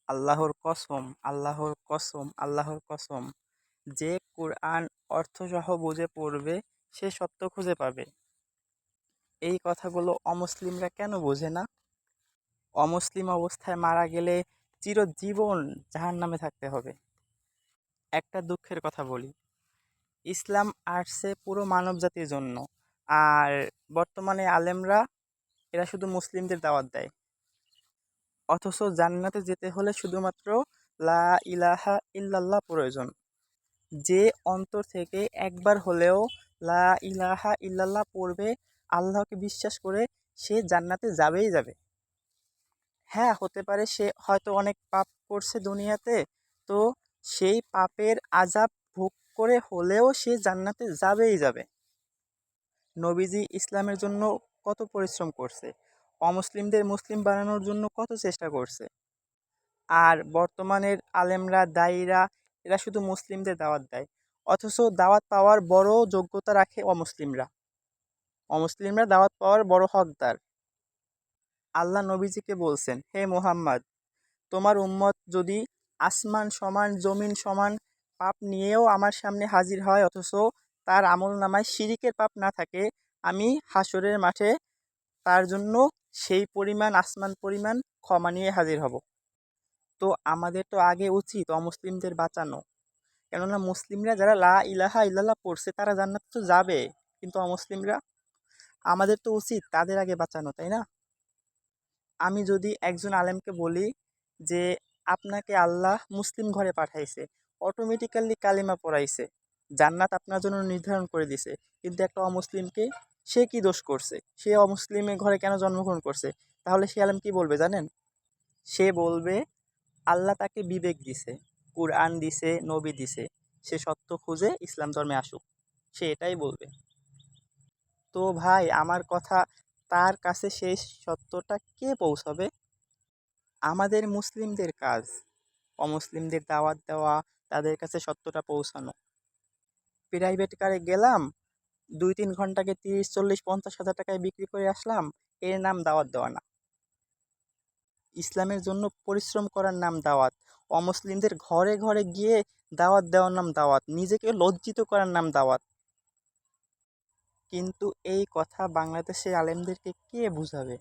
আল্লাহর কসম, আল্লাহর কসম, আল্লাহর কসম, যে কুরআন অর্থসহ বুঝে পড়বে সে সত্য খুঁজে পাবে। এই কথাগুলো অমুসলিমরা কেন বোঝে না? অমুসলিম অবস্থায় মারা গেলে চিরজীবন জাহান্নামে থাকতে হবে। একটা দুঃখের কথা বলি, ইসলাম আসছে পুরো মানবজাতির জন্য, আর বর্তমানে আলেমরা এরা শুধু মুসলিমদের দাওয়াত দেয়। অথচ জান্নাতে যেতে হলে শুধুমাত্র লা ইলাহা ইল্লাল্লাহ প্রয়োজন। যে অন্তর থেকে একবার হলেও লা ইলাহা ইল্লাল্লাহ পড়বে, আল্লাহকে বিশ্বাস করে, সে জান্নাতে যাবেই যাবে। হ্যাঁ, হতে পারে সে হয়তো অনেক পাপ করছে দুনিয়াতে, তো সেই পাপের আযাব ভোগ করে হলেও সে জান্নাতে যাবেই যাবে। নবীজি ইসলামের জন্য কত পরিশ্রম করছে, অমুসলিমদের মুসলিম বানানোর জন্য কত চেষ্টা করছে। আর বর্তমানের আলেমরা, দায়ীরা, এরা শুধু মুসলিমদের দাওয়াত দেয়। অথচ দাওয়াত পাওয়ার বড় যোগ্যতা রাখে অমুসলিমরা। অমুসলিমরা দাওয়াত পাওয়ার বড় হকদার। আল্লাহ নবীজিকে বলছেন, হে মুহাম্মদ, তোমার উম্মত যদি আসমান সমান জমিন সমান পাপ নিয়েও আমার সামনে হাজির হয়, অথচ তার আমল নামায় শিরিকের পাপ না থাকে, আমি হাসরের মাঠে তার জন্য সেই পরিমাণ, আসমান পরিমাণ ক্ষমা নিয়ে হাজির হব। তো আমাদের তো আগে উচিত অমুসলিমদের বাঁচানো। কেননা মুসলিমরা যারা লা ইলাহা ইল্লাল্লাহ পড়ছে তারা জান্নাতে তো যাবে, কিন্তু অমুসলিমরা, আমাদের তো উচিত তাদের আগে বাঁচানো, তাই না? আমি যদি একজন আলেমকে বলি যে আপনাকে আল্লাহ মুসলিম ঘরে পাঠাইছে, অটোমেটিক্যালি কালিমা পড়াইছে, জান্নাত আপনার জন্য নির্ধারণ করে দিছে, কিন্তু একটা অমুসলিমকে, সে কি দোষ করছে, সে অমুসলিমের ঘরে কেন জন্মগ্রহণ করছে, তাহলে সে আলেম কি বলবে জানেন? সে বলবে আল্লাহ তাকে বিবেক দিছে, কুরআন দিছে, নবী দিছে, সে সত্য খুঁজে ইসলাম ধর্মে আসুক, সে এটাই বলবে। তো ভাই, আমার কথা তার কাছে সেই সত্যটা কে পৌঁছাবে? আমাদের মুসলিমদের কাজ অমুসলিমদের দাওয়াত দেওয়া, তাদের কাছে সত্যটা পৌঁছানো। প্রাইভেট কারে গেলাম, 2-3 ঘন্টাকে 30-40-50 হাজার টাকায় বিক্রি করে আসলাম, এর নাম দাওয়াত দেওয়া না। ইসলামের জন্য পরিশ্রম করার নাম দাওয়াত। অমুসলিমদের ঘরে ঘরে গিয়ে দাওয়াত দেওয়ার নাম দাওয়াত। নিজেকে লজ্জিত করার নাম দাওয়াত। কিন্তু এই কথা বাংলাদেশের আলেমদেরকে কে বুঝাবে?